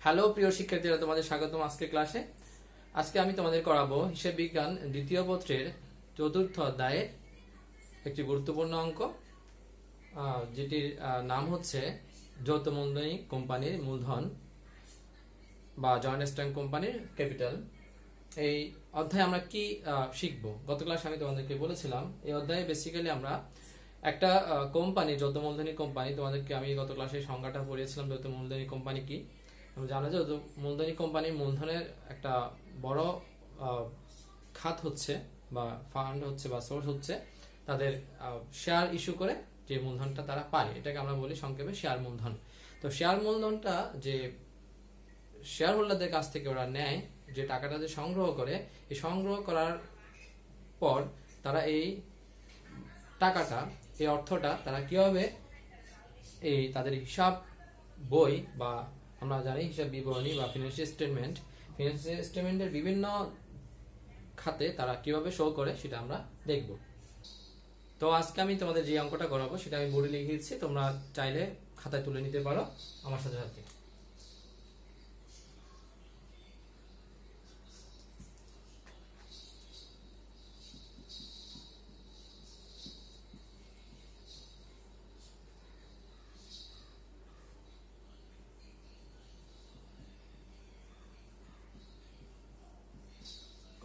Hello প্রিয় শিক্ষার্থীরা, তোমাদের স্বাগতম আজকে ক্লাসে। আজকে আমি তোমাদের করাবো হিসাব বিজ্ঞান দ্বিতীয় পত্রের চতুর্থ অধ্যায়ের একটি গুরুত্বপূর্ণ অঙ্ক, যেটির নাম হচ্ছে যৌথ মূলধনী কোম্পানির মূলধন বা জয়েন্ট স্টক কোম্পানির ক্যাপিটাল। এই অধ্যায়ে আমরা কি শিখবো? গত ক্লাসে আমি তোমাদেরকে বলেছিলাম এই অধ্যায়ে বেসিক্যালি আমরা একটা কোম্পানি, যৌথ মূলধনী কোম্পানি, তোমাদেরকে আমি গত ক্লাসে সংজ্ঞাটা পড়িয়েছিলাম যৌথ মূলধনী কোম্পানি কি। জানা যায় মূলধনী কোম্পানির মূলধনের একটা বড় খাত হচ্ছে বা ফান্ড হচ্ছে বা সোর্স হচ্ছে তাদের শেয়ার ইস্যু করে যে মূলধনটা তারা পায়, এটাকে আমরা বলি সংক্ষেপে শেয়ার মূলধন। তো শেয়ার মূলধনটা যে শেয়ার হোল্ডারদের কাছ থেকে ওরা নেয়, যে টাকাটা যে সংগ্রহ করে, এই সংগ্রহ করার পর তারা এই টাকাটা, এই অর্থটা তারা কিভাবে এই তাদের হিসাব বই বা আমরা জানি হিসাব বিবরণী বা ফিনান্সিয়াল স্টেটমেন্টের বিভিন্ন খাতে তারা কিভাবে শো করে সেটা আমরা দেখব। তো আজকে আমি তোমাদের যে অঙ্কটা করাবো সেটা আমি বোর্ডে লিখে দিচ্ছি, তোমরা চাইলে খাতায় তুলে নিতে পারো আমার সাথে সাথে।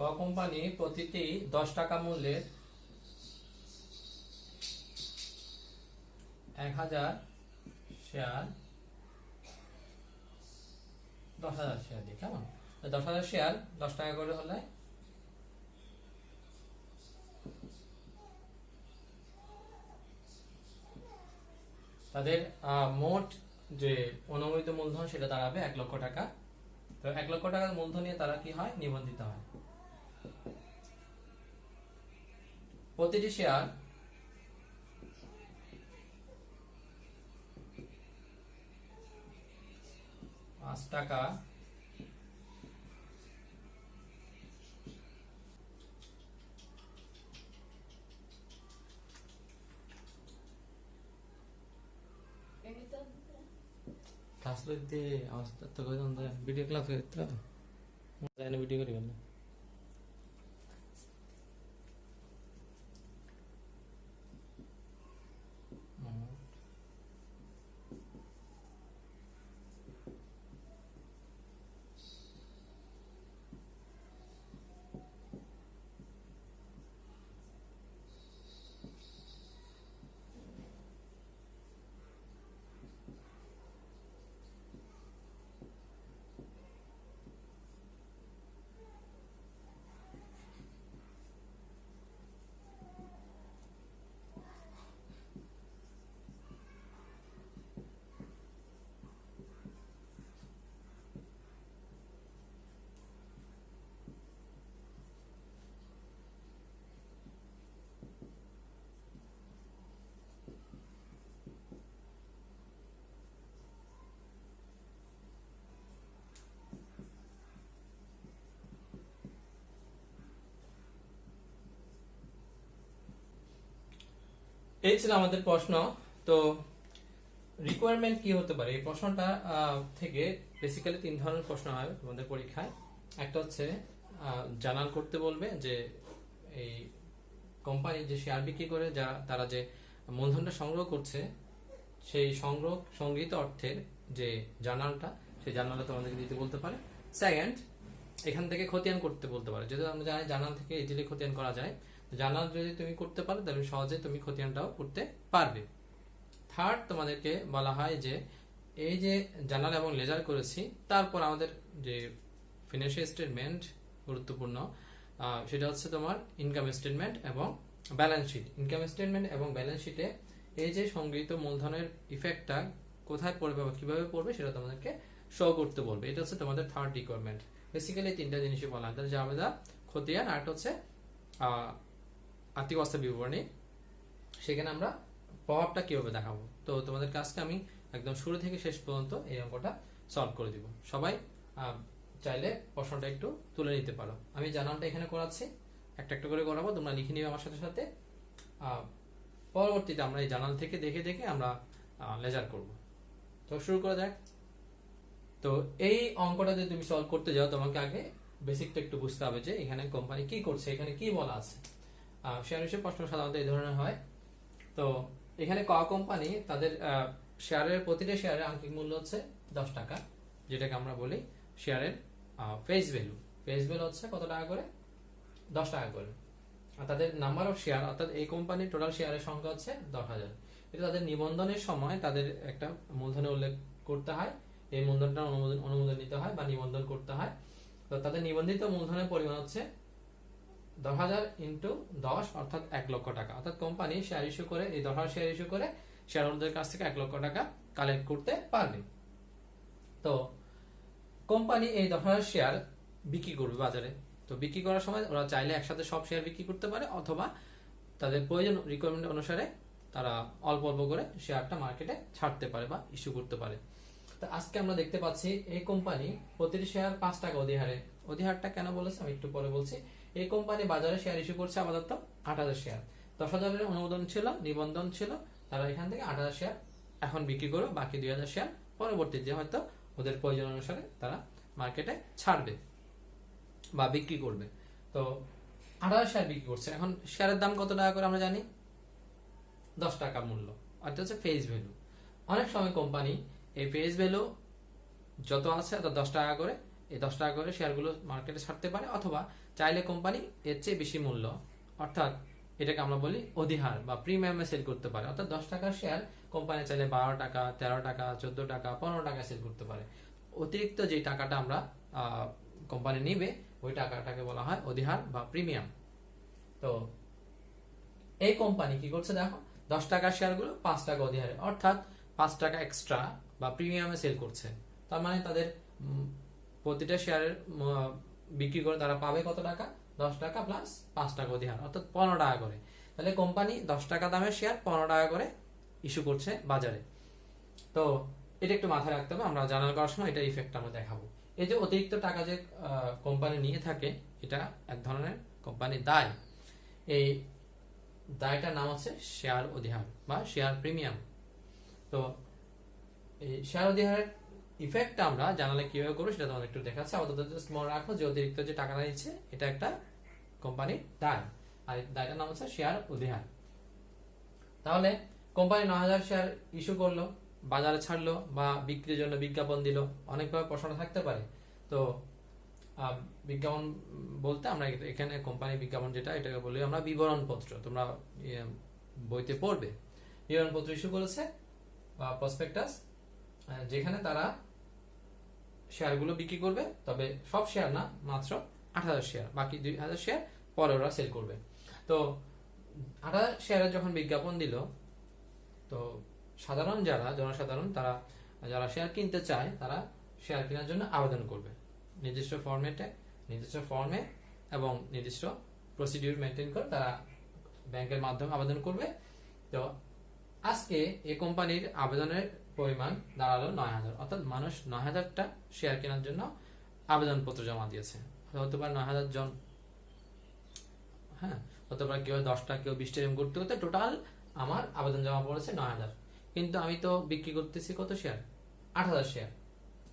ক কোম্পানি প্রতিটি 10 টাকা মূল্যের 1000 শেয়ার 10,000 শেয়ার দিই, কেমন? 10,000 শেয়ার 10 টাকা করে হলে তাদের মোট যে অনুমোদিত মূলধন সেটা দাঁড়াবে 1 লক্ষ টাকা। তো 1 লক্ষ টাকার মূলধন নিয়ে তারা কি হয়, নিবন্ধিত হয়। প্রতিটি শেয়ার 5 টাকা ক্লাস করতে অবস্থা তো কই দন্দ ভিডিও ক্লাস করতে জানি ভিডিও করি বল। এই ছিল আমাদের প্রশ্ন। তো রিকোয়ারমেন্ট কি হতে পারে এই প্রশ্নটা থেকে? বেসিক্যালি 3 ধরনের প্রশ্ন হয় আমাদের পরীক্ষায়। একটা হচ্ছে জার্নাল করতে বলবে যে এই কোম্পানি যে শেয়ার বিক্রি করে তারা যে মূলধনটা সংগ্রহ করছে, সেই সংগৃহীত অর্থের যে জার্নালটা, সেই জার্নালটা তোমাদেরকে দিতে বলতে পারে। সেকেন্ড, এখান থেকে খতিয়ান করতে বলতে পারে। যদি আমরা জানি জার্নাল থেকে ইজিলি খতিয়ান করা যায়, জার্নাল যদি তুমি করতে পারো তাহলে সহজে তুমি খতিয়ানটাও করতে পারবে। থার্ড, তোমাদেরকে বলা হয় যে এই যে জার্নাল এবং লেজার করেছি, তারপর আমাদের যে ফিনান্সিয়াল স্টেটমেন্ট গুরুত্বপূর্ণ, সেটা হচ্ছে তোমার ইনকাম স্টেটমেন্ট এবং ব্যালেন্স শিট। ইনকাম স্টেটমেন্ট এবং ব্যালেন্স শিটে এই যে সংগৃহীত মূলধনের ইফেক্টটা কোথায় পড়বে বা কিভাবে পড়বে সেটা তোমাদেরকে শো করতে বলবে। এটা হচ্ছে তোমাদের থার্ড রিকোয়ারমেন্ট। বেসিক্যালি 3টা জিনিসই বলা হয়, তাহলে জাবেদা, খতিয়ান, আর হচ্ছে আর্থিক অবস্থা বিবরণী। সেখানে আমরা প্রভাবটা কিভাবে দেখাবো। তো তোমাদের কাজকে আমি একদম শুরু থেকে শেষ পর্যন্ত এই অঙ্কটা সলভ করে দিব। সবাই চাইলে প্রশ্নটা একটু তুলে নিতে পারো। আমি জার্নালটা এখানে করাচ্ছি, একটা একটা করে করাবো, তোমরা লিখে নিবে আমার সাথে সাথে। পরবর্তীতে আমরা এই জার্নাল থেকে দেখে দেখে আমরা লেজার করব। তো শুরু করা যাক। তো এই অঙ্কটা যদি তুমি সলভ করতে যাও তোমাকে আগে বেসিকটা একটু বুঝতে হবে যে এখানে কোম্পানি কি করছে, এখানে কি বলা আছে। শেয়ার হিসেবে প্রশ্ন সাধারণত এই ধরনের হয়। তো এখানে ক কোম্পানি তাদের শেয়ারের প্রতিটা শেয়ারের আংশিক মূল্য হচ্ছে 10 টাকা, যেটাকে আমরা বলি শেয়ারের ফেস ভ্যালু। ফেস ভ্যালু হচ্ছে কত টাকা করে? 10 টাকা করে। আর তাদের নাম্বার অফ শেয়ার, অর্থাৎ এই কোম্পানির টোটাল শেয়ারের সংখ্যা হচ্ছে 10,000। এটা তাদের নিবন্ধনের সময় তাদের একটা মূলধনে উল্লেখ করতে হয়, এই মূলধনটা অনুমোদন নিতে হয় বা নিবন্ধন করতে হয়। তো তাদের নিবন্ধিত মূলধনের পরিমাণ হচ্ছে 10,000 ইন্টু 10 অর্থাৎ 1 লক্ষ টাকা। অর্থাৎ কোম্পানি শেয়ার ইস্যু করে, এই 10,000 শেয়ার ইস্যু করে শেয়ার হোল্ডারদের কাছ থেকে 1 লক্ষ টাকা কালেক্ট করতে পারবে। তো কোম্পানি এই 10,000 শেয়ার বিক্রি করবে বাজারে। তো বিক্রি করার সময় ওরা চাইলে একসাথে সব শেয়ার বিক্রি করতে পারে, অথবা তাদের প্রয়োজন রিকোয়ারমেন্ট অনুসারে তারা অল্প অল্প করে শেয়ারটা মার্কেটে ছাড়তে পারে বা ইস্যু করতে পারে। তো আজকে আমরা দেখতে পাচ্ছি এই কোম্পানি প্রতিটি শেয়ার 5 টাকা অধিহারে, অধিহারটা কেন বলেছে আমি একটু পরে বলছি। এই কোম্পানি বাজারে শেয়ার ইস্যু করছে আপাতত 8,000 শেয়ার। 10,000 অনুমোদন ছিল, নিবন্ধন ছিল, তারা এখান থেকে 8,000 শেয়ার এখন বিক্রি করবে, বাকি 2,000 শেয়ার পরবর্তীতে হয়তো ওদের প্রয়োজন অনুসারে তারা মার্কেটে ছাড়বে বা বিক্রি করবে। তো 8,000 শেয়ার বিক্রি করছে। এখন শেয়ারের দাম কত টাকা করে আমরা জানি? 10 টাকা মূল্য, অর্থাৎ হচ্ছে ফেস ভ্যালু। অনেক সময় কোম্পানি এই ফেস ভ্যালু যত আছে তত 10 টাকা করে, এই 10 টাকা করে শেয়ারগুলো মার্কেটে ছাড়তে পারে, অথবা চাইলে কোম্পানি এর চেয়ে বেশি মূল্য, অর্থাৎ এটাকে আমরা বলি অধিহার বা প্রিমিয়ামে সেল করতে পারে। অর্থাৎ 10 টাকার শেয়ার কোম্পানি চাইলে 12 টাকা, 13 টাকা, 14 টাকা, 15 টাকা সেল করতে পারে। অতিরিক্ত যে টাকাটা আমরা কোম্পানি নিবে ওই টাকাটাকে বলা হয় অধিহার বা প্রিমিয়াম। তো এই কোম্পানি কি করছে দেখো, 10 টাকার শেয়ারগুলো 5 টাকা অধিহারে, অর্থাৎ 5 টাকা এক্সট্রা বা প্রিমিয়ামে সেল করছে। তার মানে তাদের প্রতিটা শেয়ারের বিক্রি করে তারা পাবে কত টাকা? 10 টাকা প্লাস 5 টাকা অধিহার, অর্থাৎ 15 টাকা করে। তাহলে কোম্পানি 10 টাকা দামের শেয়ার 15 টাকা করে ইস্যু করছে বাজারে। তো এটা একটু মাথায় রাখতে হবে, আমরা জানার করার সময় এটা ইফেক্ট আমরা দেখাবো। এই যে অতিরিক্ত টাকা যে কোম্পানি নিয়ে থাকে, এটা এক ধরনের কোম্পানির দায়। এই দায়টার নাম হচ্ছে শেয়ার অধিহার বা শেয়ার প্রিমিয়াম। তো এই শেয়ার অধিহারের ইফেক্টটা আমরা জানালে কিভাবে করবো সেটা তোমাদের একটু দেখাচ্ছি। আপাতত জাস্ট মনে রাখো যে অতিরিক্ত যে টাকাটা নিচ্ছে এটা একটা কোম্পানির দায়, আর দায়টার নাম হচ্ছে শেয়ার অধিহার। তাহলে কোম্পানি 9,000 শেয়ার ইস্যু করলো, বাজারে ছাড়লো বা বিক্রির জন্য বিজ্ঞাপন দিল, অনেকভাবে প্রশ্ন থাকতে পারে। তো বিজ্ঞাপন বলতে আমরা এখানে কোম্পানি বিজ্ঞাপন যেটা, এটাকে বলি আমরা বিবরণ পত্র। তোমরা বইতে পড়বে বিবরণ পত্র ইস্যু করেছে বা প্রসপেক্টাস, যেখানে তারা শেয়ারগুলো বিক্রি করবে, তবে সব শেয়ার না, মাত্র 8,000 শেয়ার, বাকি 2,000 শেয়ার পরে ওরা সেল করবে। তো 8,000 শেয়ারের যখন বিজ্ঞাপন দিল, তো সাধারণ যারা জনসাধারণ তারা যারা শেয়ার কিনতে চায় তারা শেয়ার কেনার জন্য আবেদন করবে নির্দিষ্ট ফর্মেটে, নির্দিষ্ট ফর্মে এবং নির্দিষ্ট প্রসিডিউর মেনটেন করে তারা ব্যাংকের মাধ্যমে আবেদন করবে। তো আজকে এই কোম্পানির আবেদনের পরিমাণ দাঁড়ালো 9,000, অর্থাৎ মানুষ 9,000টা শেয়ার কেনার জন্য আবেদনপত্র জমা দিয়েছে। হতে পারে 9,000 জন, হ্যাঁ, হতে পারে কেউ 10টা, কেউ 20টা, এরকম করতে করতে টোটাল আমার আবেদন জমা পড়েছে 9,000। কিন্তু আমি তো বিক্রি করতেছি কত শেয়ার? 8,000 শেয়ার,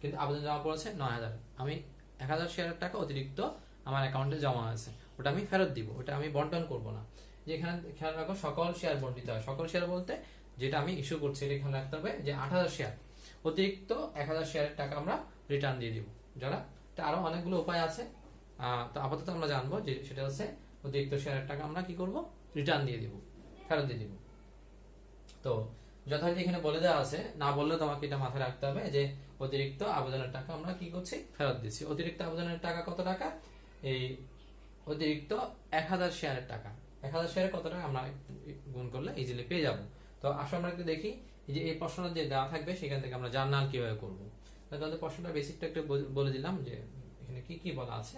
কিন্তু আবেদন জমা পড়েছে 9,000। আমি 1,000 শেয়ারের টাকা অতিরিক্ত আমার অ্যাকাউন্টে জমা আছে, ওটা আমি ফেরত দিব, ওটা আমি বন্টন করব না। যেখানে খেয়াল রাখো সকল শেয়ার বন্টিত হয়। সকল শেয়ার বলতে যেটা আমি ইস্যু করছি এটা খেয়াল রাখতে হবে যে 8,000 শেয়ার অতিরিক্ত 1,000 শেয়ারের টাকা আমরা রিটার্ন দিয়ে দিব। যারা আরো অনেকগুলো উপায় আছে, তো আপাতত আমরা জানবো যে সেটা হচ্ছে অতিরিক্ত শেয়ারের টাকা আমরা কি করব? রিটার্ন দিয়ে দিব, ফেরত দিয়ে দিব। তো যথারীতি এখানে বলে দেওয়া আছে, না বললেও তোমাকে এটা মাথায় রাখতে হবে যে অতিরিক্ত আবেদনের টাকা আমরা কি করছি? ফেরত দিচ্ছি। অতিরিক্ত আবেদনের টাকা কত টাকা? এই অতিরিক্ত 1,000 শেয়ারের টাকা। 1,000 শেয়ারে কত টাকা আমরা গুণ করলে ইজিলি পেয়ে যাব। তো আসলে আমরা একটু দেখি যে এই প্রশ্নটা যে দেওয়া থাকবে সেখান থেকে আমরা জার্নাল কিভাবে করবো। তাহলে প্রশ্নটা বেসিকটা একটু বলে দিলাম যে এখানে কি কি বলা আছে,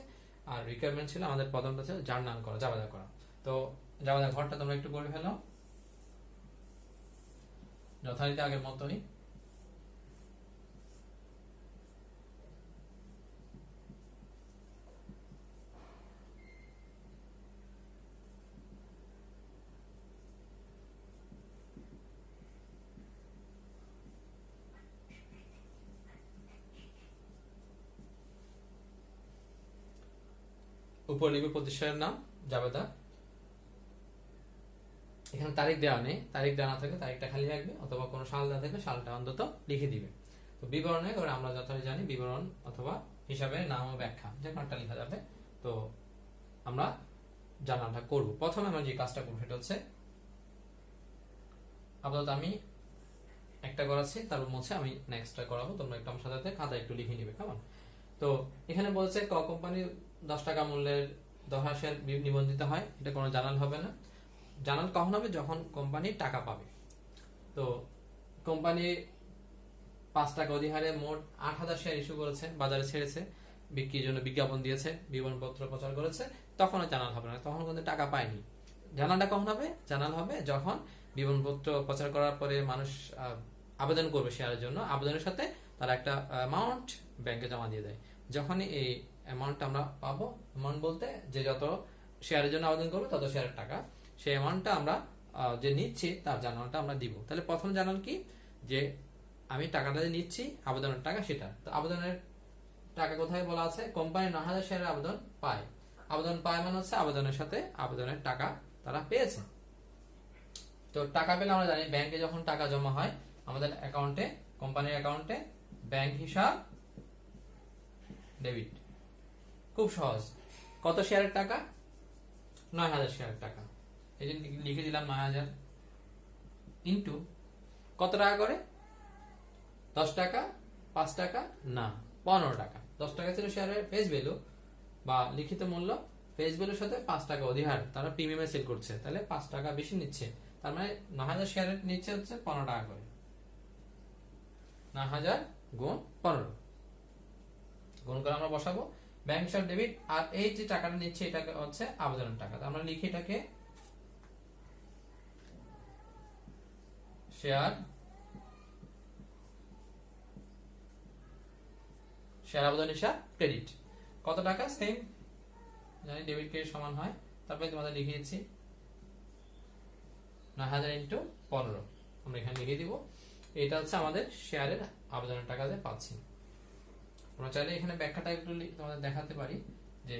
আর রিকোয়ারমেন্ট ছিল আমাদের প্রথমটা ছিল জার্নাল করা, জাবাদা করা। তো জাবাদা ঘরটা তোমরা একটু করে ফেলো যথারীতি আগের মতোই। উপর লিখবে প্রতিষ্ঠানের নাম জাবেদা, এখানে তারিখ দেওয়া নেই, তারিখ দেওয়া না থাকলে তারিখটা খালি রাখবে, অথবা কোনো সাল দেওয়া থাকলে সালটা অন্তত লিখে দিবে। তো বিবরণে করে আমরা যথাযথ জানি বিবরণ অথবা হিসাবের নাম ও ব্যাখ্যা যে কোনটা লেখা যাবে। তো আমরা জানাটা করব। প্রথমে আমরা যে কাজটা করব সেটা হচ্ছে, আপাতত আমি একটা করাচ্ছি, তারপর মুছে আমি নেক্সটটা করাবো, তোমরা একটু আমার সাথে খাতা একটু লিখে নিবে কেমন। তো এখানে বলছে ক কোম্পানি 10 টাকা মূল্যের 10,000 শেয়ার নিবন্ধিত হয়, এটা কোনো জানাল হবে না। জানাল কখন হবে? যখন কোম্পানি টাকা পাবে। তো কোম্পানি 5 টাকা অধিহারে মোট 8,000 শেয়ার ইস্যু করেছে, বাজারে ছেড়েছে, বিক্রির জন্য বিজ্ঞাপন দিয়েছে, বিবরণপত্র প্রচার করেছে, তখন জানাল হবে না, তখন কিন্তু টাকা পায়নি। জানালটা কখন হবে? জানাল হবে যখন বিবরণপত্র প্রচার করার পরে মানুষ আবেদন করবে শেয়ারের জন্য, আবেদনের সাথে তারা একটা অ্যামাউন্ট ব্যাংকে জমা দিয়ে দেয়। যখনই এই অ্যামাউন্টটা আমরা পাবো, অ্যামাউন্ট বলতে যে যত শেয়ারের জন্য আবেদন করবে তত শেয়ারের টাকা, সেই অ্যামাউন্টটা আমরা যে নিচ্ছি তার জানালটা আমরা দিব। তাহলে প্রথম জানাল কি? যে আমি টাকাটা যে নিচ্ছি আবেদনের টাকা, সেটা। তো আবেদনের টাকা কোথায় বলা আছে? কোম্পানি 9,000 শেয়ারের আবেদন পায়। আবেদন পায় মানে হচ্ছে আবেদনের সাথে আবেদনের টাকা তারা পেয়েছে। তো টাকা পেলে আমরা জানি ব্যাংকে যখন টাকা জমা হয় আমাদের অ্যাকাউন্টে, কোম্পানির অ্যাকাউন্টে ব্যাংক হিসাব ডেবিট। খুব সহজ। কত শেয়ারের টাকা? 9,000 শেয়ারের টাকা। এই যে লিখে দিলাম 9,000 ইন্টু কত টাকা করে? 10 টাকা, 5 টাকা না, 15 টাকা। 10 টাকা ছিল শেয়ারের ফেস ভ্যালু বা লিখিত মূল্য, ফেস ভ্যালুর সাথে 5 টাকা অধিহার, তারা প্রিমিয়ামে সেল করছে, তাহলে 5 টাকা বেশি নিচ্ছে। তার মানে 9,000 শেয়ারের নিচ্ছে হচ্ছে 15 টাকা করে। 9,000 গুণ 15 গুণ করে আমরা বসাবো ব্যাংক হিসাব ডেবিট। আর এই যে টাকাটা নিচ্ছে এটা হচ্ছে আবেদনের টাকা। আমরা লিখি এটাকে শেয়ার আবেদন হিসাব ক্রেডিট। কত টাকা? সেম জানি ডেবিট ক্রেডিট সমান হয়, তারপরে তোমাদের লিখে দিচ্ছি 9,000 ইন্টু 15 আমরা এখানে লিখে দিব। এটা হচ্ছে আমাদের শেয়ারের আবেদনের টাকা যে পাচ্ছি। আমরা চাইলে এখানে ব্যাখ্যাটা একটু তোমাদের দেখাতে পারি, যে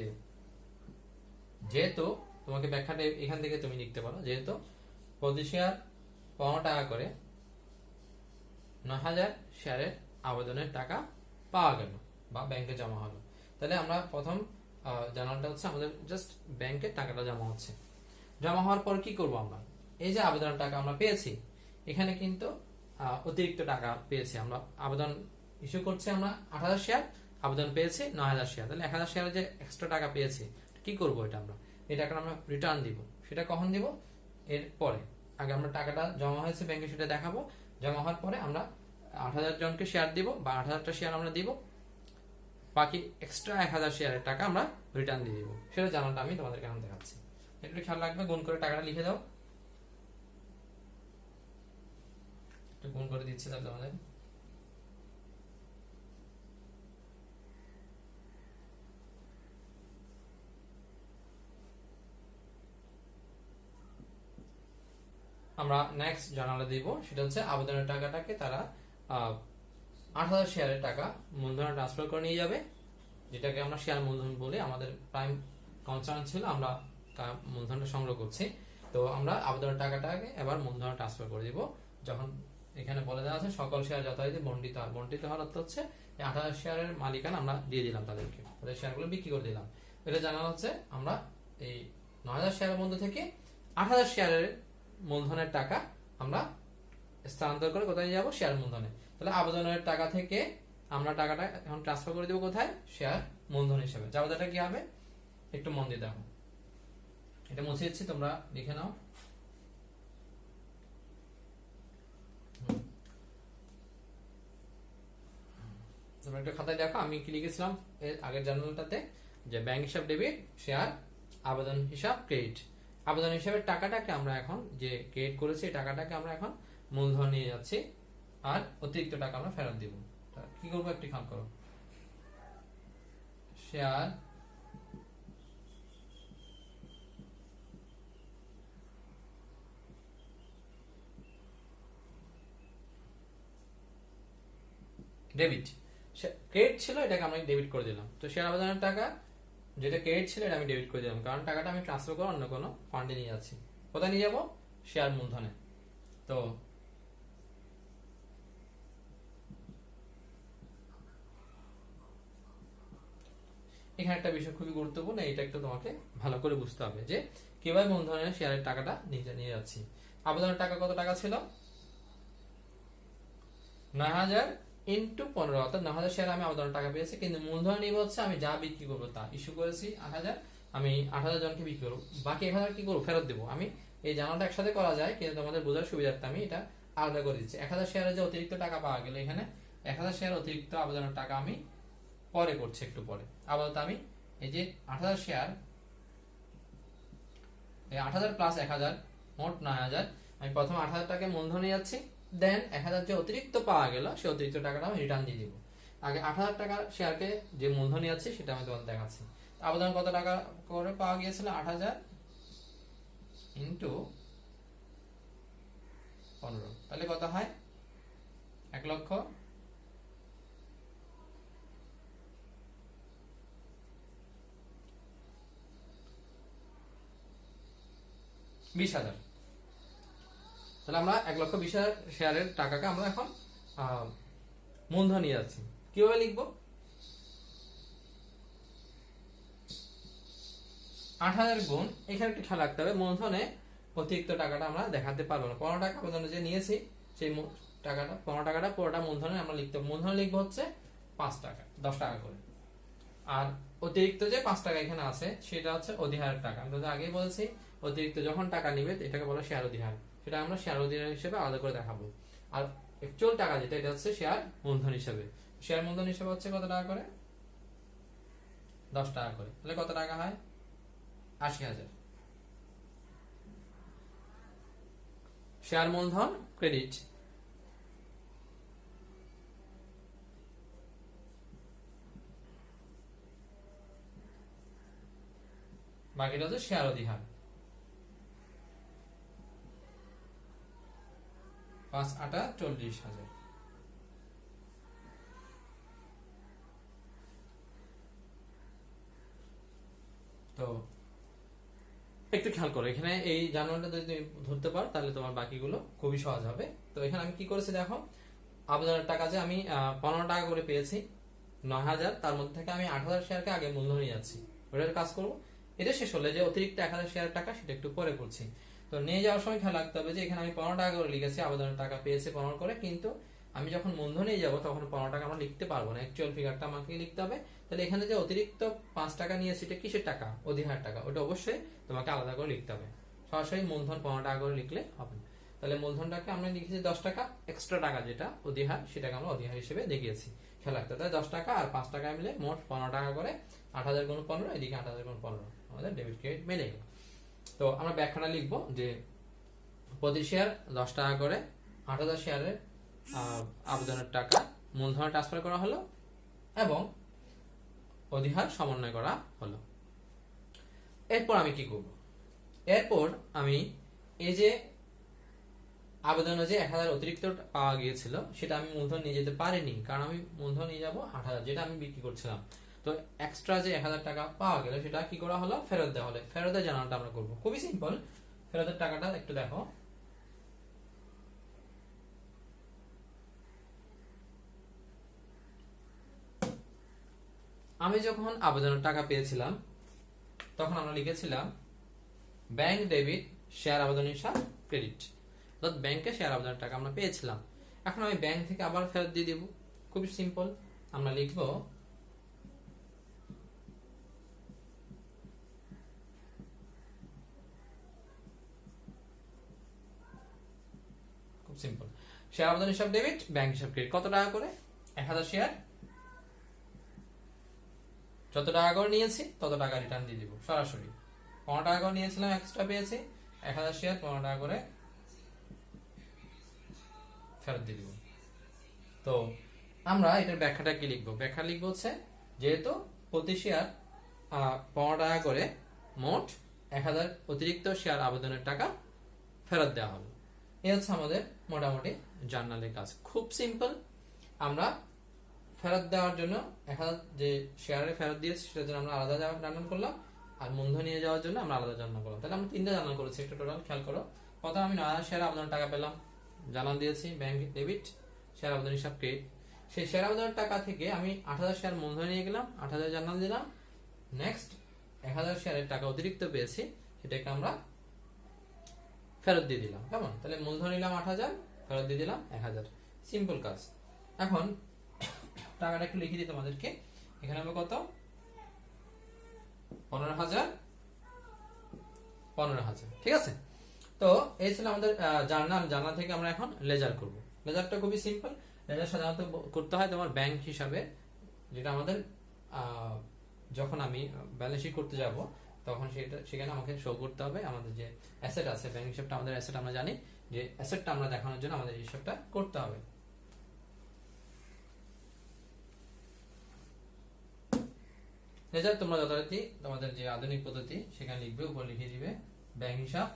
যেহেতু তোমাকে ব্যাখ্যাটা এখান থেকে তুমি লিখতে পারো, যেহেতু প্রতি শেয়ার 15 টাকা করে 9,000 শেয়ারের আবেদনের টাকা পাওয়া গেল বা ব্যাংকে জমা হলো। তাহলে আমরা প্রথম জানালটা হচ্ছে আমাদের জাস্ট ব্যাংকে টাকাটা জমা হচ্ছে। জমা হওয়ার পর কি করব আমরা? এই যে আবেদনের টাকা আমরা পেয়েছি, এখানে কিন্তু অতিরিক্ত টাকা পেয়েছি আমরা। আবেদন ইস্যু করছে আমরা 8,000 শেয়ার, আবেদন পেয়েছি 9,000 শেয়ার, তাহলে 1,000 শেয়ারের যে এক্সট্রা টাকা পেয়েছি কি করব? এটা আমরা এই টাকাটা আমরা রিটার্ন দিব। সেটা কখন দিব? এর পরে। আগে আমরা টাকাটা জমা হয়েছে ব্যাংকে সেটা দেখাবো, জমা হওয়ার পরে আমরা 8,000 জনকে শেয়ার দিব বা 8,000টা শেয়ার আমরা দিব, বাকি এক্সট্রা 1,000 শেয়ারের টাকা আমরা রিটার্ন দিয়ে দিব। সেটা জানাটা আমি তোমাদেরকে এখন দেখাচ্ছি। একটু খেয়াল রাখবে, গুণ করে টাকাটা লিখে দাও। একটু গুণ করে দিচ্ছি তাহলে তোমাদের। আমরা নেক্সট জানালা দিব, সেটা হচ্ছে আবেদনের টাকাটাকে তারা 8,000 শেয়ারের টাকা মূলধনে ট্রান্সফার করে নিয়ে যাবে, যেটাকে আমরা শেয়ার মূলধন বলি। আমাদের প্রাইম কনসার্ন ছিল আমরা মূলধনটা সংগ্রহ করছি, তো আমরা আবেদনের টাকাটাকে এবার মূলধনে ট্রান্সফার করে দিব। যখন এখানে বলে দেওয়া আছে সকল শেয়ার যথারীতি বণ্টিত হয়। বণ্টিত হওয়ার অর্থ হচ্ছে 8,000 শেয়ারের মালিকানা আমরা দিয়ে দিলাম তাদেরকে, তাদের শেয়ারগুলো বিক্রি করে দিলাম। এটা জানা হচ্ছে আমরা এই 9,000 শেয়ারের মধ্যে থেকে 8,000 শেয়ারের মূলধনের টাকা আমরা স্থানান্তর করে কোথায় যাব? শেয়ার মূলধনে। তাহলে আবেদনের টাকা থেকে আমরা টাকাটা এখন ট্রান্সফার করে দেব কোথায়? শেয়ার মূলধন হিসেবে। জাবেদাটা কি হবে একটু মন দিয়ে দেখো। এটা মুছে দিচ্ছি, তোমরা লিখে নাও। তোমরা একটা খাতায় দেখো আমি কি লিখেছিলাম এর আগের জার্নালটাতে, যে ব্যাংক হিসাব ডেবিট, শেয়ার আবেদন হিসাব ক্রেডিট। আবেদন হিসাবে টাকাটাকে আমরা এখন যে ক্রেডিট করেছি এই টাকাটাকে আমরা এখন মূলধন নিয়ে যাচ্ছি, আর অতিরিক্ত টাকা আমরা ফেরত দিব। কি করবো একটি খেয়াল করো, শেয়ার ডেবিট, ক্রেডিট ছিল এটাকে আমরা ডেবিট করে দিলাম। তো শেয়ার আবেদনের টাকা যেটা ক্রেডিট ছিল এটা আমি ডেবিট করে দিলাম, কারণ টাকাটা আমি ট্রান্সফার করে অন্য কোনো ফান্ডে নিয়ে যাচ্ছি। কোথায় নিয়ে যাব? শেয়ার মূলধনে। তো এখানে একটা বিষয় খুবই গুরুত্বপূর্ণ, এটা একটু তোমাকে ভালো করে বুঝতে হবে যে কিভাবে মূলধনের শেয়ারের টাকাটা নিয়ে যাচ্ছি। আবেদনের টাকা কত টাকা ছিল? ৯,০০০ ইন্টু ১৫, অর্থাৎ ৯,০০০ শেয়ার আমি আবেদনের টাকা পেয়েছি, কিন্তু মূলধন নিব হচ্ছে আমি যা বিক্রি করবো তা। ইস্যু করেছি ৮,০০০, আমি ৮,০০০ জনকে বিক্রি করবো, বাকি ১,০০০ কি করবো? ফেরত দেবো। আমি এই জানাটা একসাথে করা যায়, কিন্তু তোমাদের বোঝার সুবিধার্থে আমি এটা আলাদা করে দিচ্ছি। ১,০০০ শেয়ারে যে অতিরিক্ত টাকা পাওয়া গেল, এখানে ১,০০০ শেয়ার অতিরিক্ত আবেদনের টাকা আমি পরে করছি, একটু পরে। আপাতত আমি এই যে ৮,০০০ শেয়ার, এই ৮,০০০ প্লাস ১,০০০ মোট ৯,০০০, আমি প্রথম ৮,০০০ টাকা মূলধনে যাচ্ছি, দেন ১,০০০ যে অতিরিক্ত পাওয়া গেল সেই অতিরিক্ত টাকাটা আমি রিটার্ন দিয়ে দিব। আগে ৮,০০০ টাকা শেয়ারকে যে মূলধনে যাচ্ছি সেটা আমি তোমাদের দেখাচ্ছি। আবেদন কত টাকা করে পাওয়া গিয়েছিল? ৮,০০০ ইন্টু ১৫, তাহলে কত হয়? ১,২০,০০০। তাহলে আমরা ১,২০,০০০ শেয়ারের টাকাকে আমরা এখন মূলধন নিয়ে যাচ্ছি। কিভাবে লিখবো? ৮,০০০ গুণ, এখানে একটু খেয়াল রাখতে হবে, মূলধনে অতিরিক্ত টাকাটা আমরা দেখাতে পারবো না। ১৫ টাকা আবেদনে যে নিয়েছি সেই টাকাটা, ১৫ টাকাটা পুরোটা মূলধনে আমরা লিখতে হবে। মূলধনে লিখবো হচ্ছে ৫ টাকা, ১০ টাকা করে। আর অতিরিক্ত যে ৫ টাকা এখানে আছে সেটা হচ্ছে অধিহারের টাকা। আমি তোদের আগেই বলেছি, অতিরিক্ত যখন টাকা নিবে এটাকে বলে শেয়ার অধিহার, সেটা আমরা শেয়ার অধিহার হিসেবে আলাদা করে দেখাবো। আর অ্যাকচুয়াল টাকা যেটা, এটা হচ্ছে শেয়ার মূলধন হিসেবে। শেয়ার মূলধন হিসেবে হচ্ছে কত টাকা করে? ১০ টাকা করে। তাহলে কত টাকা হয়? ৮০,০০০। শেয়ার মূলধন ক্রেডিট, বাকিটা হচ্ছে শেয়ার অধিহার। ৫৮ ৪০,০০০। তো একটু খেয়াল করো, এখানে এই জানুয়ারিটা যদি তুমি ধরতে পারো তাহলে তোমার বাকিগুলো খুবই সহজ হবে। তো এখানে আমি কি করেছি দেখো, আবেদনের টাকা যে আমি ১৫ টাকা করে পেয়েছি, ৯,০০০, তার মধ্যে থেকে আমি ৮,০০০ শেয়ারকে আগে মূলধন নিয়ে যাচ্ছি, ওটার কাজ করবো। এটা শেষ হলে যে অতিরিক্ত ১,০০০ শেয়ার টাকা সেটা একটু পরে করছি। তো নিয়ে যাওয়ার সময় খেয়াল রাখতে হবে যে এখানে আমি ১৫ টাকা করে লিখেছি, আবেদনের টাকা পেয়েছি ১৫ করে, কিন্তু আমি যখন মূলধনে যাব তখন ১৫ টাকা আমরা লিখতে পারবো না, অ্যাকচুয়াল ফিগারটা আমাকে লিখতে হবে। তাহলে এখানে যে অতিরিক্ত ৫ টাকা নিয়েছি এটা কিসের টাকা? অধিহার টাকা, ওটা অবশ্যই তোমাকে আলাদা করে লিখতে হবে। সরাসরি মূলধন ১৫ টাকা করে লিখলে হবে না। তাহলে মূলধনটাকে আমরা লিখেছি ১০ টাকা, এক্সট্রা টাকা যেটা অধিহার সেটাকে আমরা অধিহার হিসেবে দেখিয়েছি। খেয়াল রাখতে হবে ১০ টাকা আর ৫ টাকা মিলে মোট ১৫ টাকা করে। ৮,০০০ গুণ ১৫, এদিকে ৮,০০০ গুণ ১৫, আমাদের ডেবিট ক্রেডিট মিলে গেল। তো আমরা ব্যাখ্যাটা লিখবো যে প্রতি শেয়ার ১০ টাকা করে, ৮,০০০ শেয়ারের আবেদনের টাকা মূলধনে ট্রান্সফার করা হলো এবং অধিহার সমন্বয় করা হলো। এরপর আমি কি করব? এরপর আমি এই যে আবেদনে যে ১,০০০ অতিরিক্ত পাওয়া গিয়েছিল সেটা আমি মূলধন নিয়ে যেতে পারিনি, কারণ আমি মূলধন নিয়ে যাবো ৮,০০০, যেটা আমি বিক্রি করছিলাম। তো এক্সট্রা যে ১,০০০ টাকা পাওয়া গেল সেটা কি করা হলো? ফেরত দেওয়া হলো। ফেরতের জানাটা আমরা করবো, খুবই সিম্পল। ফেরতের টাকাটা একটু দেখো, আমি যখন আবেদনের টাকা পেয়েছিলাম তখন আমরা লিখেছিলাম ব্যাংক ডেবিট শেয়ার আবেদন হিসাব ক্রেডিট, অর্থাৎ ব্যাংকে শেয়ার আবেদনের টাকা আমরা পেয়েছিলাম। এখন আমি ব্যাংক থেকে আবার ফেরত দিয়ে দিব, খুবই সিম্পল। আমরা লিখব খুব সিম্পল, শেয়ার আবেদন হিসাব ডেবিট, ব্যাংক হিসাব ক্রেডিট। কত টাকা করে? ১,০০০ শেয়ার, যত টাকা করে নিয়েছি তত টাকা রিটার্ন দিয়ে দিব সরাসরি। ১৫ টাকা করে নিয়েছিলাম, এক্সট্রা পেয়েছি, ১,০০০ শেয়ার ১৫ টাকা করে ফেরত দিয়ে দিব। তো আমরা এটার ব্যাখ্যাটা কি লিখবো? ব্যাখ্যা লিখবো হচ্ছে যেহেতু প্রতি শেয়ার ১৫ টাকা করে, মোট ১,০০০ অতিরিক্ত শেয়ার আবেদনের টাকা ফেরত দেওয়া হলো। এই হচ্ছে আমাদের মোটামুটি জার্নালের কাজ, খুব সিম্পল। আমরা ফেরত দেওয়ার জন্য 1000 যে শেয়ারে ফেরত দিয়েছি সেটার জন্য আমরা আলাদা জার্নাল করলাম, আর মূলধন নিয়ে যাওয়ার জন্য আমরা আলাদা জার্নাল করলাম। তাহলে আমরা 3টা জার্নাল করেছি একটা টোটাল। খেয়াল করো, প্রথমে আমি 9000 শেয়ার আবেদন টাকা পেলাম, জার্নাল দিয়েছি ব্যাংক ডেবিট, শেয়ার আবেদন হিসাব ক্রেডিট। সেই শেয়ার আবেদনের টাকা থেকে আমি 8000 শেয়ার মূলধন নিয়ে গেলাম, 8000 জার্নাল দিলাম। নেক্সট 1000 শেয়ারের টাকা অতিরিক্ত পেয়েছি, সেটাকে আমরা ফেরত দিয়ে দিলাম। কেমন? তাহলে মূলধন নিলাম 8000, ফেরত দিয়ে দিলাম 1000। সিম্পল কাজ। এখন টাকাটা একটু লিখে দিই তোমাদেরকে। এখানে হবে কত? 15000, 15000। ঠিক আছে? তো এই ছিল আমাদের জার্নাল। জার্নাল থেকে আমরা এখন লেজার করব। লেজারটা খুবই সিম্পল। লেজার সাধারণত করতে হয় তোমার ব্যাংক হিসাবে, যেটা আমাদের যখন আমি ব্যালেন্স শিট করতে যাব তখন সেখানে আমাকে শো করতে হবে আমাদের যে অ্যাসেট আছে। ব্যাংক হিসাবটা আমাদের অ্যাসেট, আমরা জানি যে অ্যাসেটটা আমরা দেখানোর জন্য আমাদের হিসাবটা করতে হবে। লেজার তোমরা যথারীতি তোমাদের যে আধুনিক পদ্ধতি সেখানে লিখবে, উপর লিখে দিবে ব্যাংক হিসাব।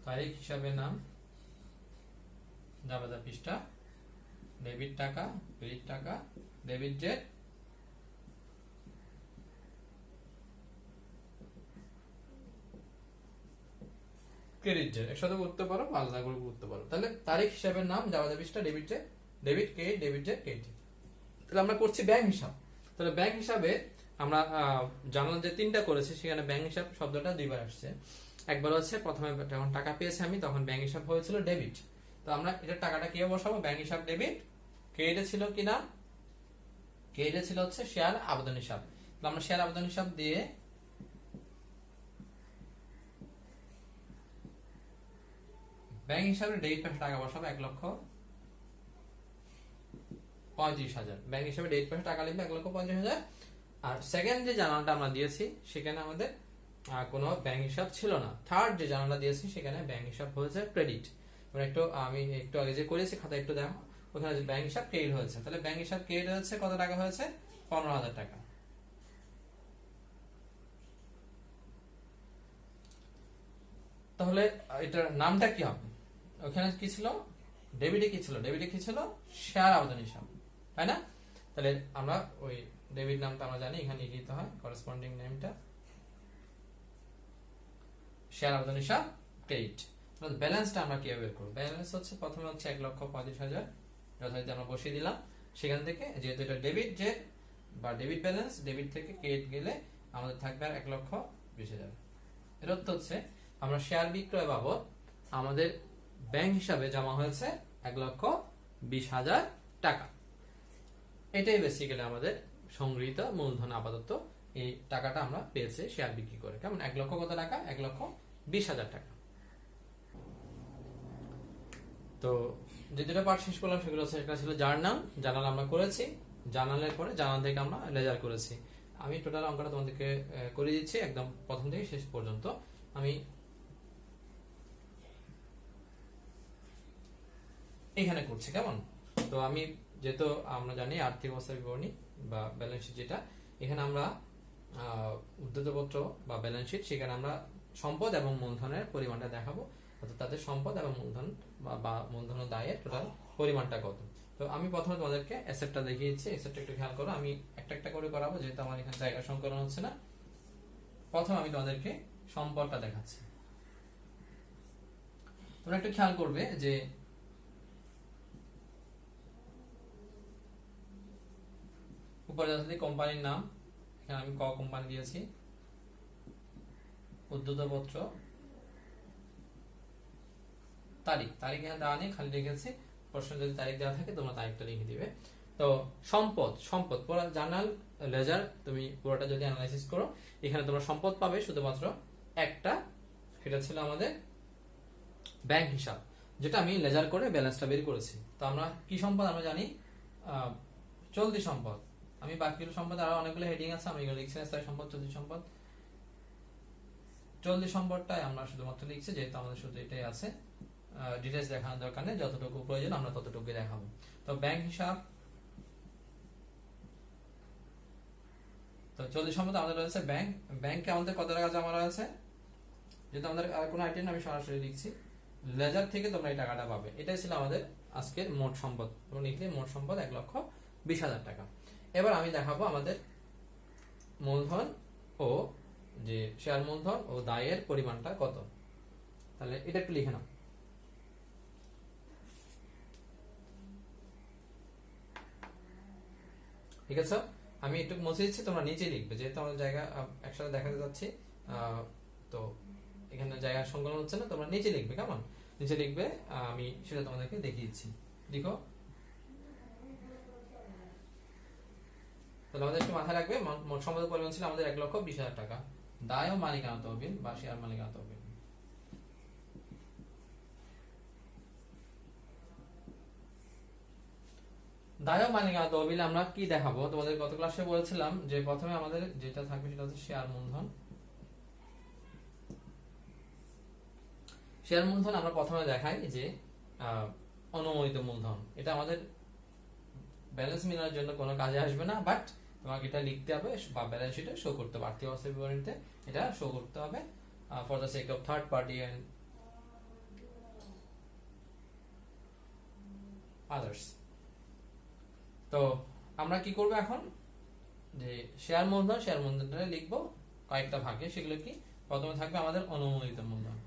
তারিখ হিসাবের নাম, জাবাদা পৃষ্ঠা, ডেবিট টাকা, ক্রেডিট টাকা, ডেবিট ডেট, ক্রেডিট ডেট। একসাথে করতে পারো, আলাদা করে করতে পারো। তাহলে তারিখ হিসাবের নাম, জাবাদা পৃষ্ঠা, debit date, debit credit, debit date, credit. তাহলে আমরা করছি ব্যাংক হিসাব। তাহলে ব্যাংক হিসাবে আমরা জানাল যে 3টা করেছি, সেখানে ব্যাংক হিসাব শব্দটা 2বার আসছে। একবার হচ্ছে প্রথমে যখন টাকা পেয়েছি আমি, তখন ব্যাংক হিসাব হয়েছিল ডেবিট। তো আমরা এটা টাকাটা কিভাবে বসাবো? ব্যাংক হিসাব ডেবিট। ক্রেডিটে ছিল কিনা? ক্রেডিটে ছিল হচ্ছে শেয়ার আবেদন হিসাব। তাহলে আমরা শেয়ার আবেদন হিসাব দিয়ে ব্যাংক হিসাবে ডেবিট পাশে টাকা বসাবো 1,35,000। ব্যাংক হিসাবে ডেবিট পাশে টাকা লিখবে 1,35,000। আর সেকেন্ড যে জার্নালটা আমরা দিয়েছি সেখানে আমাদের কোনো ব্যাংক হিসাব ছিল না। থার্ড যে জার্নালটা দিয়েছি সেখানে ব্যাংক হিসাব হয়েছে ক্রেডিট। আমি একটু আগে যে করেছি খাতায় একটু দেখো, ওখানে যে ব্যাংক হিসাব ক্রেডিট হয়েছে। তাহলে ব্যাংক হিসাব ক্রেডিট হয়েছে কত টাকা হয়েছে? 15,000 টাকা। তাহলে এটার নামটা কি হবে? ওখানে কি ছিল? ডেবিটে কি ছিল? ডেবিটে কি ছিল? শেয়ার আবেদন হিসাব, তাই না? তাহলে আমরা ওই ডেবিট নামটা আমরা জানি, এখানে লিখে দিতে হয় করেসপন্ডিং নেমটা, শেয়ার আবেদন হিসাব ক্রেডিট। তাহলে ব্যালেন্সটা আমরা কিভাবে বের করব? ব্যালেন্স হচ্ছে প্রথমে হচ্ছে 1,35,000 যথারীতি আমরা বসিয়ে দিলাম। সেখান থেকে যেহেতু এটা ডেবিট যে বা ডেবিট ব্যালেন্স, ডেবিট থেকে ক্রেডিট গেলে আমাদের থাকবে আর 1,20,000। এর অর্থ হচ্ছে আমরা শেয়ার বিক্রয় বাবদ আমাদের ব্যাংক হিসাবে জমা হয়েছে 1,20,000 টাকা। এটাই বেসিক্যালি আমাদের সংগৃহীত মূলধন। আপাতত এই টাকাটা আমরা পেয়েছি শেয়ার বিক্রি করে। কেমন? 1,00,000 কত টাকা? 1,20,000 টাকা। তো যে দুটো পার্ট শেষ করলাম সেগুলো হচ্ছে, একটা ছিল জার্নাল। জার্নাল আমরা করেছি, জার্নালের পরে জার্নাল থেকে আমরা লেজার করেছি। আমি টোটাল অঙ্কটা তোমাদেরকে করে দিচ্ছি একদম প্রথম থেকে শেষ পর্যন্ত। আমি এখানে করছি। কেমন? তো আমি যেহেতু আমরা জানি আর্থিক অবস্থার বিবরণী বা ব্যালেন্স শিট, যেটা এখানে আমরা উদ্ধৃতপত্র বা ব্যালেন্স শিট, সেখানে আমরা সম্পদ এবং মূলধনের পরিমাণটা দেখাবো, অর্থাৎ তাদের সম্পদ এবং মূলধন বা মূলধন ও দায়ের টোটাল পরিমাণটা কত। তো আমি প্রথমে তোমাদেরকে অ্যাসেটটা দেখিয়ে দিচ্ছি। অ্যাসেটটা একটু খেয়াল করো, আমি একটা একটা করে করাবো যেহেতু আমার এখানে জায়গা সংকলন হচ্ছে না। প্রথমে আমি তোমাদেরকে সম্পদটা দেখাচ্ছি। তোমরা একটু খেয়াল করবে যে উপরে যথারীতি কোম্পানির নাম, এখানে আমি ক কোম্পানি দিয়েছি, উদ্ধৃতপত্র, তারিখ এখানে দেওয়া নেই, খালি রেখেছি। প্রশ্ন যদি তারিখ দেওয়া থাকে তোমরা তারিখটা লিখে দিবে। তো সম্পদ পুরো জার্নাল লেজার তুমি পুরোটা যদি অ্যানালাইসিস করো, এখানে তোমরা সম্পদ পাবে শুধুমাত্র একটা, সেটা ছিল আমাদের ব্যাংক হিসাব, যেটা আমি লেজার করে ব্যালেন্সটা বের করেছি। তো আমরা কি সম্পদ? আমরা জানি চলতি সম্পদ। আমি বাকিগুলো সম্পদ আরো অনেকগুলো হেডিং আছে, আমি এগুলো লিখছি না। স্থায়ী সম্পদ, চলতি সম্পদ, চলতি সম্পদটাই আমরা শুধুমাত্র লিখছি যেহেতু আমাদের শুধু এটাই আছে। ডিটেইলস দেখানোর দরকার নেই, যতটুকু প্রয়োজন আমরা ততটুকুই দেখাবো। তো ব্যাংক হিসাব তো চলতি সম্পদ আমাদের রয়েছে ব্যাংক, ব্যাংকে আমাদের কত টাকা জমা রয়েছে, যেহেতু আমাদের আর কোনো আইটেম আমি সরাসরি লিখছি, লেজার থেকে তোমরা এই টাকাটা পাবে। এটাই ছিল আমাদের আজকের মোট সম্পদ। তোমরা লিখলে মোট সম্পদ 1,20,000 টাকা। এবার আমি দেখাবো আমাদের মূলধন ও যে শেয়ার মূলধন ও দায়ের পরিমাণটা কত। তাহলে এটা একটু লিখে নাও। ঠিক আছে, আমি একটু মুছে দিচ্ছি, তোমরা নিচে লিখবে, যেহেতু আমাদের জায়গা একসাথে দেখাতে যাচ্ছি, তো এখানে জায়গা সংকলন হচ্ছে না, তোমরা নিচে লিখবে। কেমন? নিচে লিখবে, আমি সেটা তোমাদেরকে দেখিয়ে দিচ্ছি। লিখো। তাহলে আমাদের একটু মাথায় রাখবে, মোট সম্পদের পরিমাণ ছিল আমাদের 1,20,000 টাকা। দায় ও মালিকানা তহবিল বা শেয়ার মালিকানা তহবিল। দায় ও মালিকানা তহবিল আমরা কি দেখাবো, তোমাদের গত ক্লাসে বলেছিলাম যে প্রথমে আমাদের যেটা থাকবে সেটা হচ্ছে শেয়ার মূলধন। শেয়ার মূলধন আমরা প্রথমে দেখাই যে অনুমোদিত মূলধন। এটা আমাদের ব্যালেন্স মিলানোর জন্য কোনো কাজে আসবে না, বাট তোমাকে এটা লিখতে হবে বা ব্যালেন্স শিটে শো করতে হবে, আর্থিক অবস্থার বিবরণীতে এটা শো করতে হবে for the sake of third party and others. তো আমরা কি করব এখন, যে শেয়ার মূলধনটা লিখবো কয়েকটা ভাগে। সেগুলো কি, প্রথমে থাকবে আমাদের অনুমোদিত মূলধন।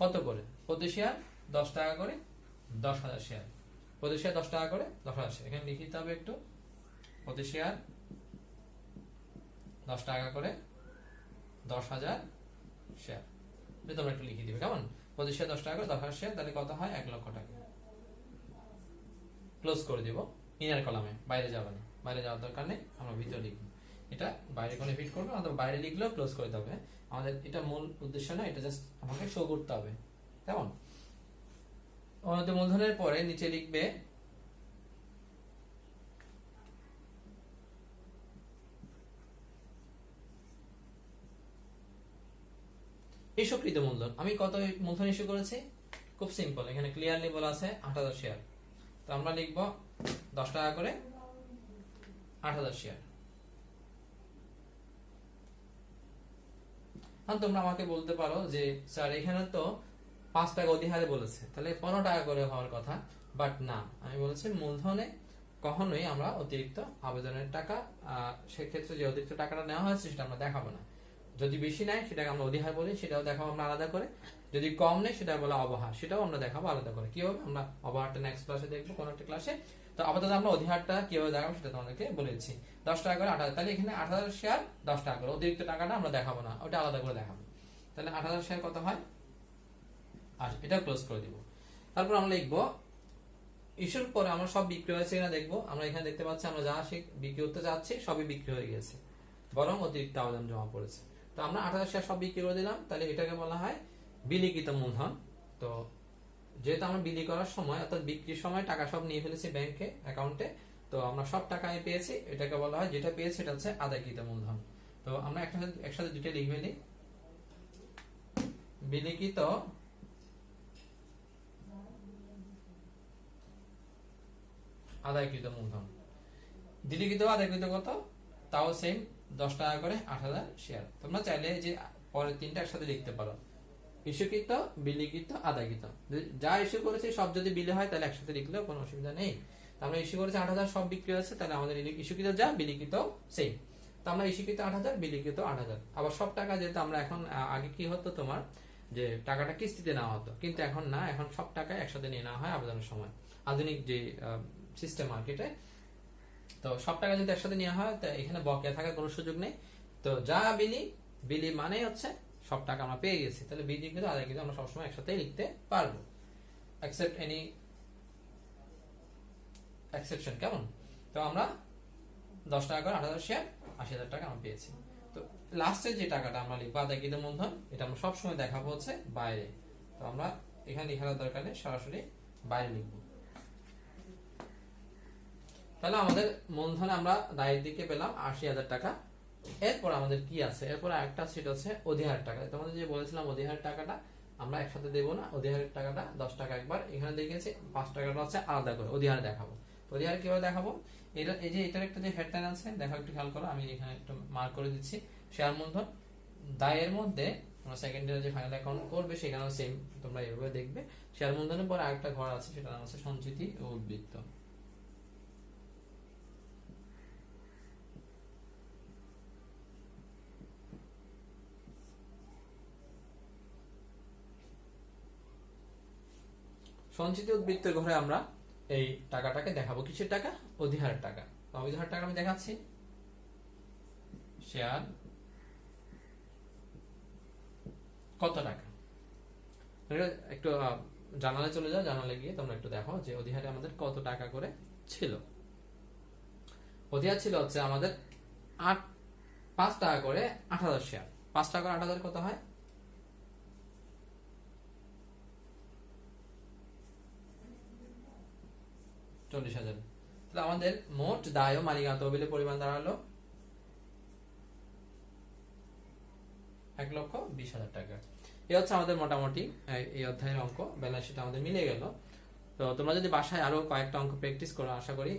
কত করে? প্রতি শেয়ার 10 টাকা করে, 10,000 শেয়ার। প্রতি শেয়ার 10 টাকা করে, 10,000 শেয়ার। এখানে লিখিতে হবে একটু, প্রতি শেয়ার 10 টাকা করে, 10,000 শেয়ার। তোমরা একটু লিখে দিবে। কেমন? প্রতি শেয়ার 10 টাকা করে, 10,000 শেয়ার, তাহলে কত হয়? 1,00,000 টাকা। ক্লোজ করে দিব ইনার কলামে, বাইরে যাবে না, বাইরে যাওয়ার দরকার নেই, আমরা ভিতরে লিখবো। এটা বাইরে কোনো ফিট করবো না, বাইরে লিখলেও ক্লোজ করে দিতে হবে। আমাদের এটা মূল উদ্দেশ্য না, এটা জাস্ট আমাকে শো করতে হবে। কেমন? অনুমোদিত মূলধনের পরে নিচে লিখবে ইস্যুকৃত মূলধন। আমি কত মূলধন ইস্যু করেছি? খুব সিম্পল, এখানে ক্লিয়ারলি বলা আছে 8,000 শেয়ার। তো আমরা লিখব 10 টাকা করে, 8,000 শেয়ার। তোমরা আমাকে বলতে পারো যে স্যার এখানে তো 5 টাকা অধিহারে বলেছে, তাহলে 15 টাকা করে হওয়ার কথা। বাট না, আমি বলেছি মূলধনে কখনোই আমরা অতিরিক্ত আবেদনের টাকা, সেক্ষেত্রে যে অতিরিক্ত টাকাটা নেওয়া হয়েছে সেটা আমরা দেখাবো না। যদি বেশি নেয় সেটাকে আমরা অধিহার বলি, সেটাও দেখাবো আমরা আলাদা করে। যদি কম নেয় সেটা বলা অবহার, সেটাও আমরা দেখাবো আলাদা করে। কি হবে, আমরা অবহারটা নেক্সট ক্লাসে দেখবো, কোন একটা ক্লাসে। তো আপাতত আমরা অধিহারটা কিভাবে দেখাবো সেটা তোমাদেরকে বলেছি। 10 টাকা করে 8,000, তাহলে এখানে 8,000 শেয়ার 10 টাকা করে, অতিরিক্ত টাকাটা আমরা দেখাবো না, ওটা আলাদা করে দেখাবো। তাহলে 8,000 শেয়ার কত হয়, আর এটা ক্লোজ করে দিব। তারপর আমরা লিখবো ইস্যুর পরে আমরা সব বিক্রি হয়েছে কিনা দেখবো। আমরা এখানে দেখতে পাচ্ছি আমরা যা বিক্রি করতে যাচ্ছি সবই বিক্রি হয়ে গেছে, বরং অতিরিক্ত আবেদন জমা পড়েছে। তো আমরা 8,000 শেয়ার সব বিক্রি করে দিলাম, তাহলে এটাকে বলা হয় বিলিখিত মূলধন। তো যেহেতু আমরা বিলি করার সময় অর্থাৎ বিক্রির সময় টাকা সব নিয়ে ফেলেছি ব্যাংকে অ্যাকাউন্টে, তো আমরা সব টাকা আমি পেয়েছি, এটাকে বলা হয়, যেটা পেয়েছি এটা হচ্ছে আদায়কৃত মূলধন। তো আমরা একসাথে দুটো লিখে নিই, বিলিখিত আদায়কৃত মূলধন। বিলিখিত আদায়কৃত কত, তাও সেম 10 টাকা করে 8,000 শেয়ার। তোমরা চাইলে যে পরের তিনটা একসাথে লিখতে পারো, ইস্যুকৃত, বিলিখিত, আদায়কৃত। যা ইস্যু করেছে সব যদি বিলি হয় তাহলে একসাথে লিখলেও কোনো অসুবিধা নেই। আমরা ইস্যু করেছি 8,000, সব বিক্রি হয়েছে, তাহলে আমাদের ইস্যুকৃত যা, বিলিখিত সেম। তো আমরা ইস্যুকৃত 8,000, বিলিখিত 8,000। আবার সব টাকা যেহেতু আমরা এখন, আগে কি হতো তোমার যে টাকাটা কিস্তিতে নেওয়া হতো, কিন্তু এখন না, এখন সব টাকা একসাথে নিয়ে নেওয়া হয় আবেদনের সময়, আধুনিক যে সিস্টেম মার্কেটে। তো সব টাকা যদি একসাথে নেওয়া হয়, তো এখানে বকেয়া থাকার কোনো সুযোগ নেই। তো যা বিলি মানে হচ্ছে সব টাকা আমরা পেয়ে গেছি, তাহলে বিলিখিত আদায়কৃত আমরা সবসময় একসাথে লিখতে পারবো, এক্সেপ্ট এনি এক্সেপশন। কেমন? তো আমরা 10 টাকা করে 8,000 শেয়ার, 80,000 টাকা আমরা পেয়েছি। তো লাস্টের যে টাকাটা আমরা লিখবো আদায়কৃত মূলধন, এটা আমরা সবসময় দেখাবো হচ্ছে বাইরে। তো আমরা এখানে লেখার দরকার নেই, সরাসরি বাইরে লিখবো। তাহলে আমাদের মূলধনে আমরা দায়ের দিকে পেলাম 80,000 টাকা। এরপর আমাদের কি আছে, এরপর আরেকটা সেটা হচ্ছে অধিহার টাকা। তোমাদের যে বলেছিলাম অধিহার টাকাটা আমরা একসাথে দেবো না, অধিহারের টাকাটা 10 টাকা একবার এখানে দেখেছি, 5 টাকাটা হচ্ছে আলাদা করে অধিহার দেখাবো। তো অধিহার কিভাবে দেখাবো, এটা এই যে এটার একটা যে হেডলাইন আছে দেখো, একটু খেয়াল করো, আমি এখানে একটু মার্ক করে দিচ্ছি। শেয়ার মূলধন দায়ের মধ্যে তোমরা সেকেন্ড ইয়ারে যে ফাইনাল অ্যাকাউন্ট করবে সেখানেও সেম তোমরা এভাবে দেখবে। শেয়ার মূলধনের পর আরেকটা ঘর আছে, সেটার নাম হচ্ছে সঞ্চিতি ও উদ্বৃত্ত। সঞ্চিতি উদ্বৃত্তের ঘরে আমরা এই টাকাটাকে দেখাবো, কিসের টাকা, অধিহারের টাকা। তো অধিহারের টাকা আমি দেখাচ্ছি, শেয়ার কত টাকা। একটু জানালে চলে যাও, জানালে গিয়ে তোমরা একটু দেখো যে অধিহারে আমাদের কত টাকা করে ছিল। অধিহার ছিল হচ্ছে আমাদের 5 টাকা করে 8,000 শেয়ার। 5 টাকা করে 8,000 কত হয়, 40,000। তাহলে আমাদের মোট দায় ও মালিকানা তহবিলের পরিমাণ দাঁড়ালো 1,20,000 টাকা। এই হচ্ছে আমাদের মোটামুটি এই অধ্যায়ের অঙ্ক। ব্যালেন্স শিট আমাদের মিলে গেল। তো তোমরা যদি বাসায় আরো কয়েকটা অঙ্ক প্র্যাকটিস করো, আশা করি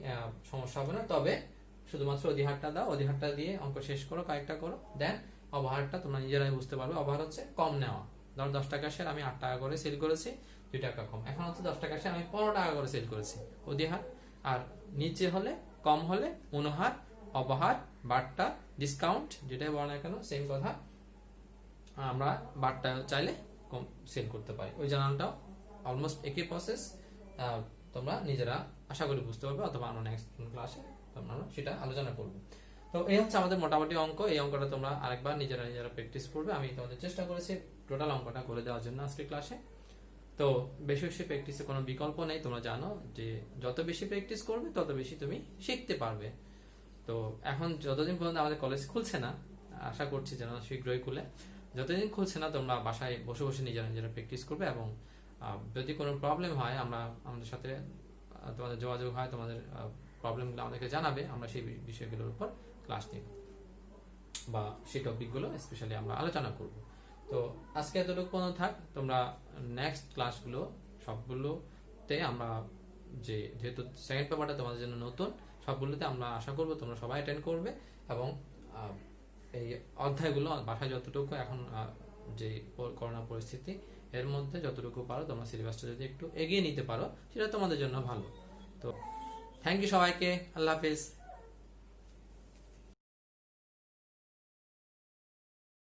সমস্যা হবে না। তবে শুধুমাত্র অধিহারটা দাও, অধিহারটা দিয়ে অঙ্ক শেষ করো, কয়েকটা করো, দেন অবহারটা তোমরা নিজেরাই বুঝতে পারবে। অবহার হচ্ছে কম নেওয়া। ধর 10 টাকা শেয়ার আমি 8 টাকা করে সেল করেছি, 2 টাকা কম। এখন হচ্ছে 10 টাকা শেয়ার আমি 15 টাকা করে সেল করেছি, অধিহার। আর নিচে হলে, কম হলে অনুহার, অবহার, বাট্টা, ডিসকাউন্ট, যেটাই বলো না কেন সেম কথা। আমরা বাট্টা চাইলে কম সেল করতে পারি। ওই জার্নালটাও অলমোস্ট একই প্রসেস, তোমরা নিজেরা আশা করি বুঝতে পারবে, অথবা আমরা নেক্সট ক্লাসে আমরা সেটা আলোচনা করব। তো এই হচ্ছে আমাদের মোটামুটি অঙ্ক। এই অঙ্কটা তোমরা আরেকবার নিজেরা প্র্যাকটিস করবে। আমি তোমাদের চেষ্টা করেছি টোটাল অঙ্কটা করে দেওয়ার জন্য আজকের ক্লাসে। তো বেশি বেশি প্র্যাকটিসের কোনো বিকল্প নেই, তোমরা জানো যে যত বেশি প্র্যাকটিস করবে তত বেশি তুমি শিখতে পারবে। তো এখন যতদিন পর্যন্ত আমাদের কলেজ খুলছে না, আশা করছি যেন শীঘ্রই খুলে, যতদিন খুলছে না তোমরা বাসায় বসে বসে নিজেরা প্র্যাকটিস করবে। এবং যদি কোনো প্রবলেম হয়, আমাদের সাথে তোমাদের যোগাযোগ হয়, তোমাদের প্রবলেমগুলো আমাদেরকে জানাবে, আমরা সেই বিষয়গুলোর উপর ক্লাস নিব বা সেই টপিকগুলো স্পেশালি আমরা আলোচনা করব। তো আজকে এতটুকু পর্যন্ত থাক। তোমরা নেক্সট ক্লাসগুলো সবগুলোতে আমরা যেহেতু সেকেন্ড পেপারটা তোমাদের জন্য নতুন, সবগুলোতে আমরা আশা করব তোমরা সবাই অ্যাটেন্ড করবে। এবং এই অধ্যায়গুলো বাসায় যতটুকু এখন যে করোনা পরিস্থিতি এর মধ্যে যতটুকু পারো তোমরা সিলেবাসটা যদি একটু এগিয়ে নিতে পারো, সেটা তোমাদের জন্য ভালো। তো থ্যাংক ইউ সবাইকে, আল্লাহ হাফিজ।